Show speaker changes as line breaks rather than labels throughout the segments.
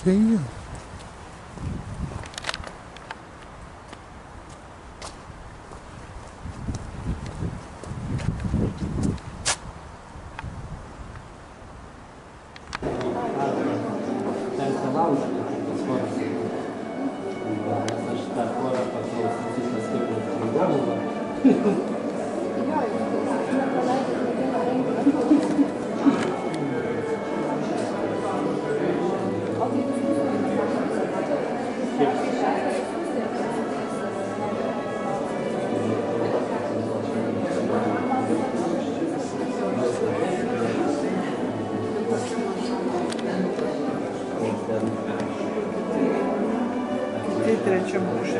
Okay.
Tai trečiam aukšte.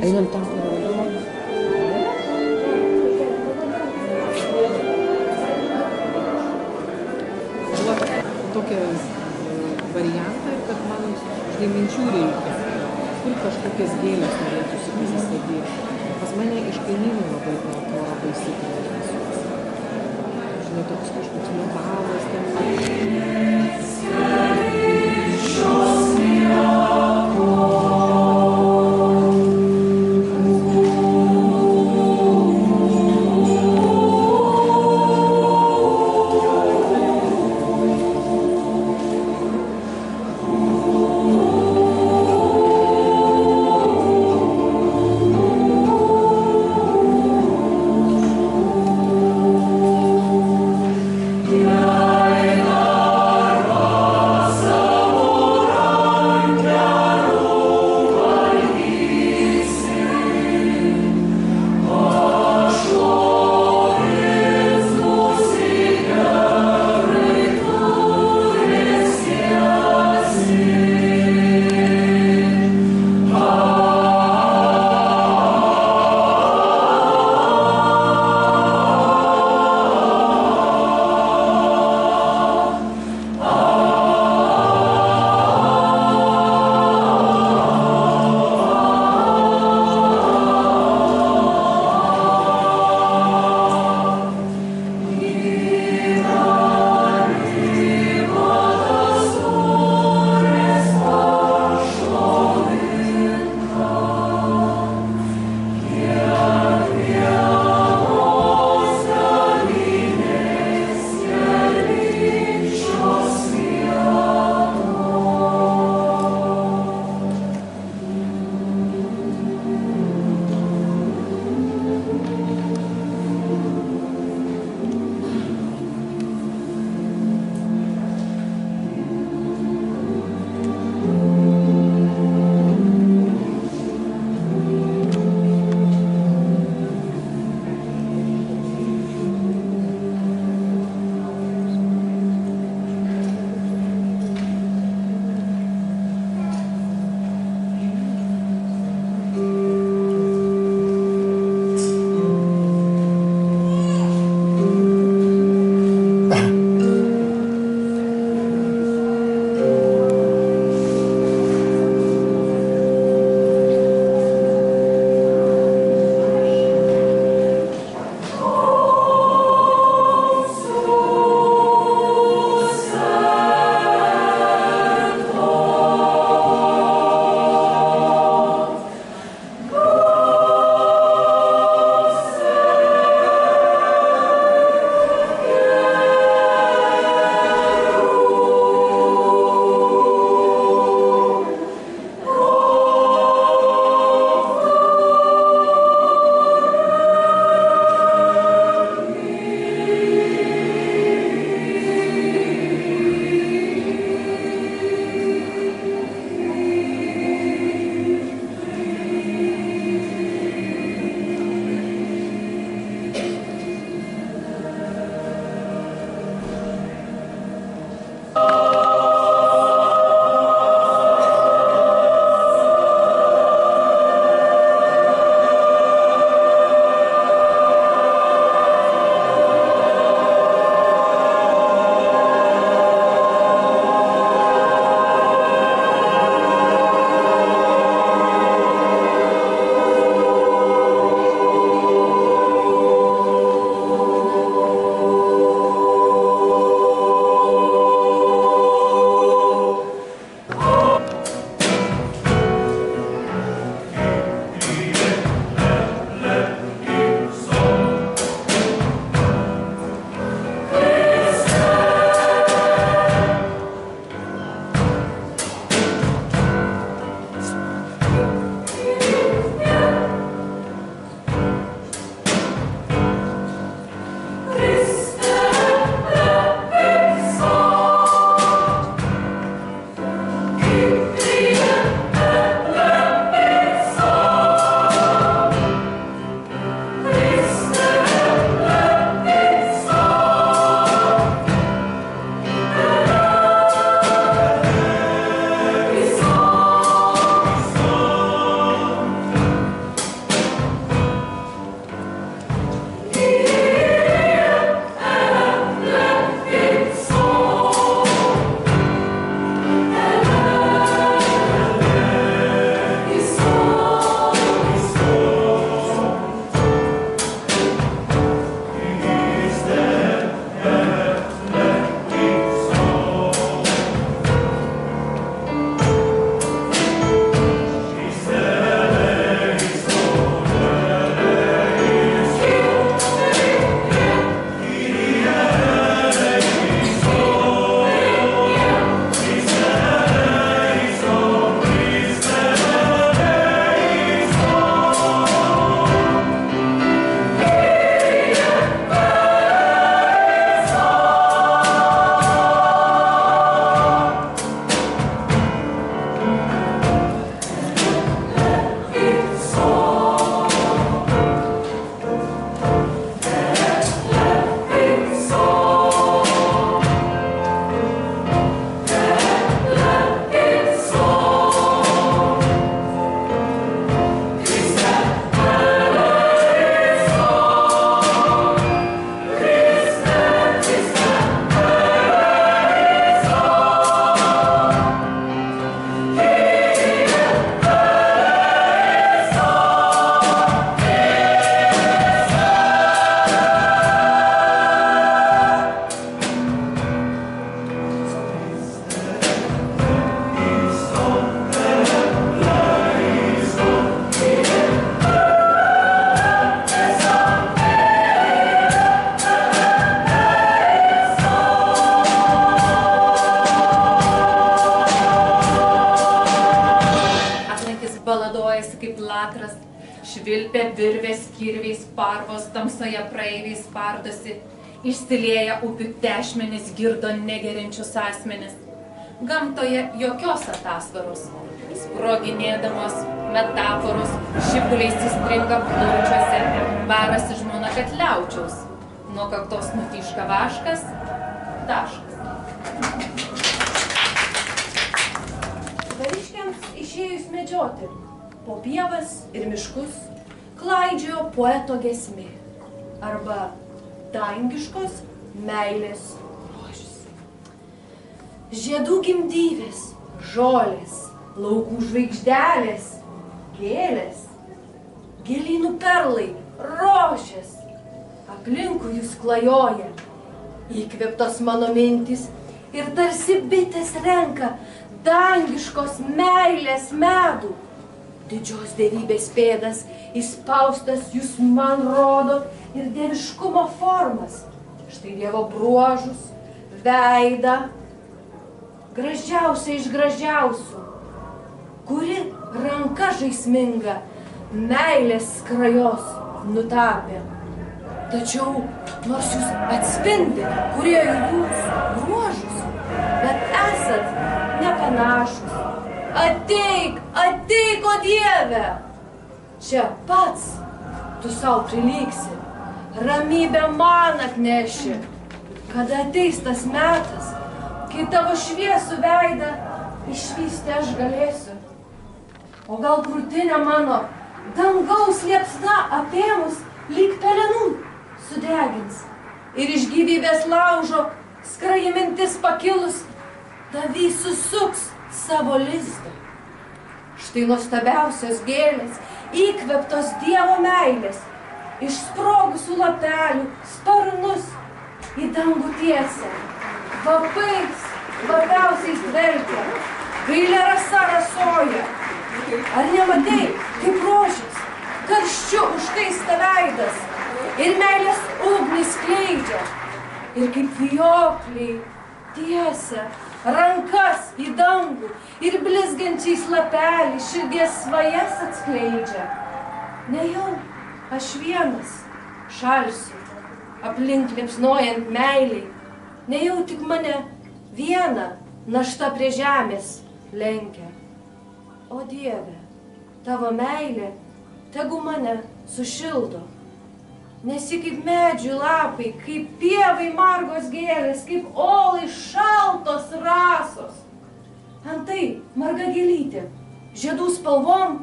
Einam ten parodymą.
Tokią variantą, kad man žinai minčių reikia, kur kažkokias gėlės norėtųsi pasisodyti. Pas mane iš kaimynų labai tvora baisyklė. Žinai, toks kažkoks metalas ten.
Yeah.
Pliurpia virvės, kirviais, parvos, tamsoje praeiviais spardosi, išsilieja upių tešmenis, girdo negerinčius asmenis. Gamtoje jokios atasvaros, sproginėdamos metaforos, šipuliais įstringa plaučiuose, barasi žmona, kad liaučiaus. Nuo kaktos nutyška vaškas, taškas. Kariškiams išėjus medžioti, po pievas ir miškus klaidžiojo poeto giesmė arba dangiškos meilės rožės. Žiedų gimdyvės, žolės, laukų žvaigždelės, gėlės, gėlynų perlai, rožės, aplinkui jūs klajoja, įkvėptos mano mintys ir tarsi bitės renka dangiškos meilės medų. Didžios dievybės pėdas, įspaustas jūs man rodo ir dieviškumo formas. Štai Dievo bruožus, veidą, gražiausia iš gražiausių, kuri ranka žaisminga meilės skrajos nutapė. Tačiau, nors jūs atspindi, kurie jūs bruožus, bet esat nepanašus. Ateik, ateik, o Dieve! Čia pats tu savo prilygsi, ramybę man atneši, kada ateis tas metas, kai tavo šviesų veidą išvysti aš galėsiu. O gal krūtinė mano dangaus liepsna apėmus lyg pelenų sudegins ir iš gyvybės laužo skraji mintis pakilus tavy susuks savo lizdą. Štai nuostabiausios gėlės, įkvėptos Dievo meilės, išsprogusių lapelių sparnus į dangų tiesę, kvapais, kvapiausiais dvelkia, gailia rasa rasoja. Ar nematei, kaip rožės, karščiu užkaista veidas ir meilės ugnis skleidžia, ir kaip vijokliai tiesia rankas į dangų ir blizgančiais lapelį širdies svajas atskleidžia. Nejau aš vienas šalsiu, aplink liepsnojant meiliai, nejau tik mane vieną našta prie žemės lenkia. O Dieve, tavo meilė tegu mane sušildo, nes ji kaip medžių lapai, kaip pievai margos gėlės, kaip olai šaltos rasos. Antai marga gėlytė, žiedų spalvom,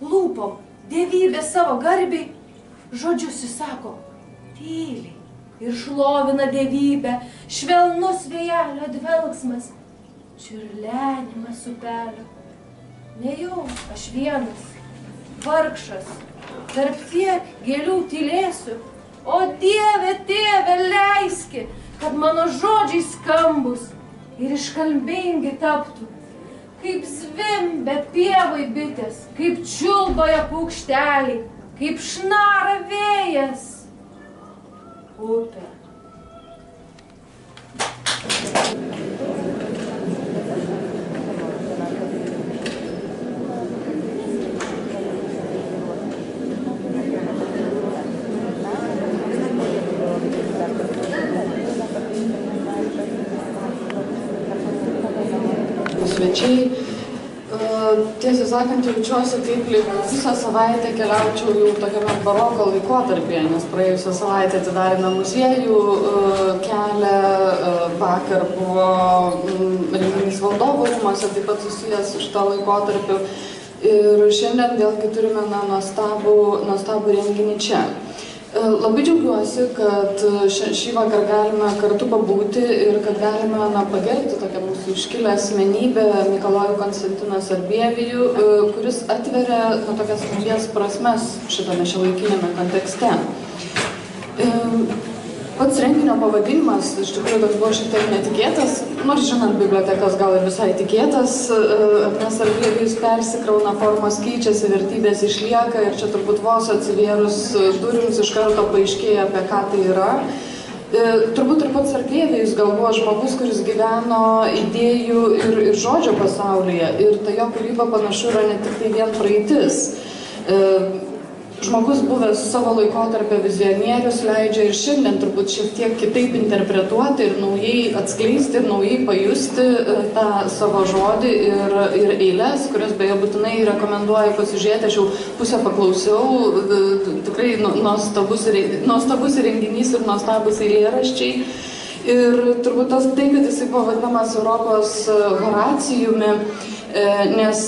lūpom, dievybė savo garbiai, žodžius įsako tyliai ir šlovina dievybę, švelnus vėjelio dvelgsmas, čiurlenimas upelio. Nejau aš vienas, vargšas, tarp tiek gėlių tylėsiu, o Dieve, Tėve, leiski, kad mano žodžiai skambus ir iškalbingi taptų, kaip zvimbia pievoj bitės, kaip čiulboja paukšteliai, kaip šnara vėjas upė.
Svečiai, tiesą sakant, jaučiuosi taip, lyg visą savaitę keliaučiau jau tokiame baroko laikotarpyje, nes praėjusią savaitę atidarėme muziejų kelią, vakar buvo renginys Valdovų rūmuose, taip pat susijęs su šitą laikotarpiu. Ir šiandien vėlgi turime nuostabų renginį čia. Labai džiaugiuosi, kad šį vakar galime kartu pabūti ir kad galime pagerbti tokią mūsų iškilę asmenybę Mikalojų Konstantiną Sarbievijų, kuris atveria tokias naujas prasmes šitame šiuolaikiniame kontekste. Pats renginio pavadinimas iš tikrųjų toks buvo šiek tiek netikėtas, nors žinant bibliotekas gal ir visai tikėtas, nes Sarbievijus persikrauna, formos keičiasi, vertybės išlieka ir čia turbūt vos atsivėrus durims iš karto paaiškėja, apie ką tai yra. Turbūt ir pats Sarbievijus gal buvo žmogus, kuris gyveno idėjų ir žodžio pasaulyje ir ta jo kūryba panašu yra ne tik tai vien praeitis. žmogus buvęs savo laikotarpio vizionierius leidžia ir šiandien turbūt šiek tiek kitaip interpretuoti ir naujai atskleisti ir naujai pajusti tą savo žodį ir eiles, kurias beje būtinai rekomenduoju pasižiūrėti, aš jau pusę paklausiau, tikrai nuostabus renginys ir nuostabus eilėraščiai. Ir turbūt tai, kad jisai buvo vadinamas Europos Horacijumi, nes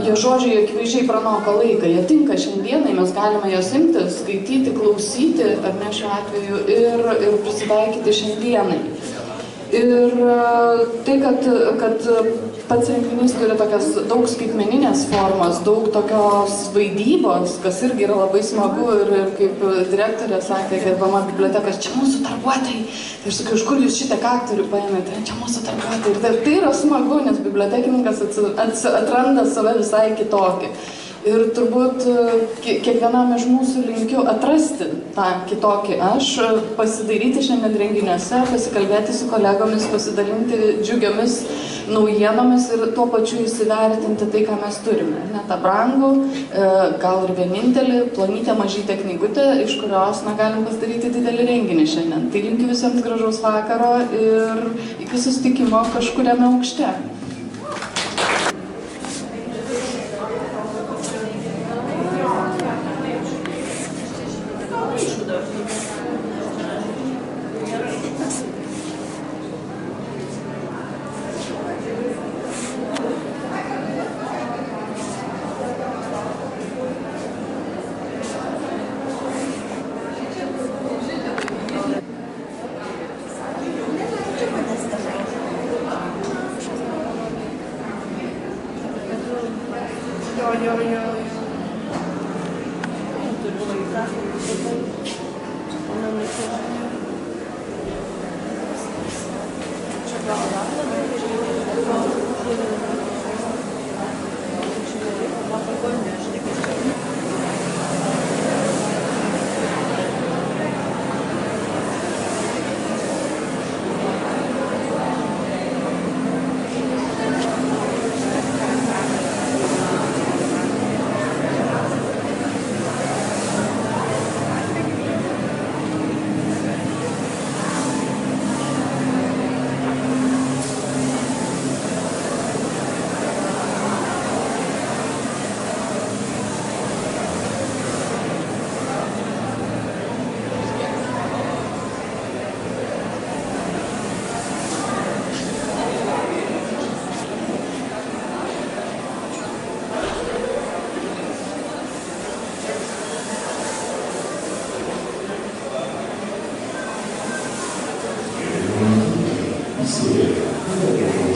jo žodžiai akivaizdžiai pranoko laiką, jie tinka šiandienai, mes galime jos imti, skaityti, klausyti, ar ne šiuo atveju, ir prisitaikyti šiandienai. Ir tai, kad pats renginys turi tokias daug skaitmeninės formos, daug tokios vaidybos, kas irgi yra labai smagu ir kaip direktorė sakė, gerbama bibliotekos, čia mūsų darbuotojai. Ir sakiau, iš kur jūs šitiek aktorių paėmėte, čia mūsų darbuotojai. Ir tai yra smagu, nes bibliotekininkas atranda save visai kitokį. Ir turbūt kiekvienam iš mūsų linkiu atrasti tą kitokį aš, pasidairyti šiandien renginiuose, pasikalbėti su kolegomis, pasidalinti džiugiomis naujienomis ir tuo pačiu įsivertinti tai, ką mes turime. Ne tą brangų, gal ir vienintelį, plonytę mažytę knygutę, iš kurios galim pasidaryti didelį renginį šiandien. Tai linkiu visiems gražaus vakaro ir iki susitikimo kažkuriame aukšte.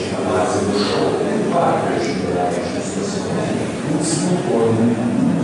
Chiamate lo show, nel parco ci verrà in questo momento, un